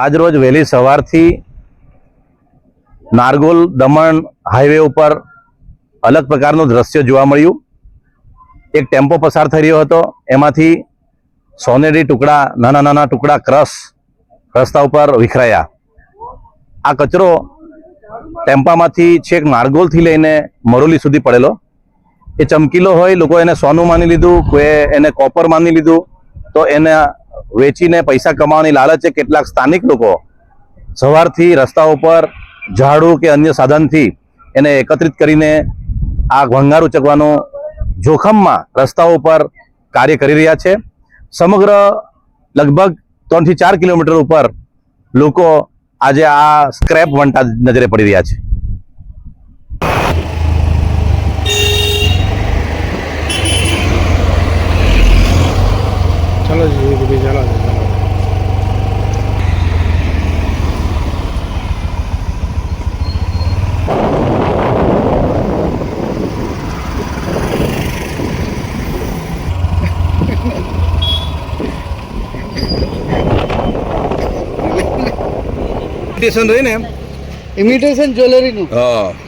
આજરોજ વહેલી સવારથી નારગોલ દમણ હાઈવે ઉપર અલગ પ્રકારનું દ્રશ્ય જોવા મળ્યું. એક ટેમ્પો પસાર થઈ રહ્યો હતો, એમાંથી સોનેરી ટુકડા, નાના નાના ટુકડા ક્રશ રસ્તા ઉપર વિખરાયા. આ કચરો ટેમ્પામાંથી છેક નારગોલથી લઈને મરોલી સુધી પડેલો. એ ચમકીલો હોય, લોકો એને સોનું માની લીધું, કોઈ એને કોપર માની લીધું, તો એને વેચીને પૈસા કમાવાની લાલચે કેટલાક સ્થાનિક લોકો સવારથી રસ્તા ઉપર ઝાડુ કે અન્ય સાધનથી એને એકત્રિત કરીને આ ભંગાર ઉચકવાનો જોખમમાં રસ્તાઓ ઉપર કાર્ય કરી રહ્યા છે. સમગ્ર લગભગ 3 થી 4 કિલોમીટર ઉપર લોકો આજે આ સ્ક્રેપ વંટા નજરે પડી રહ્યા છે. चलो जी चलो ઇમિટેશન રહી ને ઇમિટેશન જ્વેલરી નું હા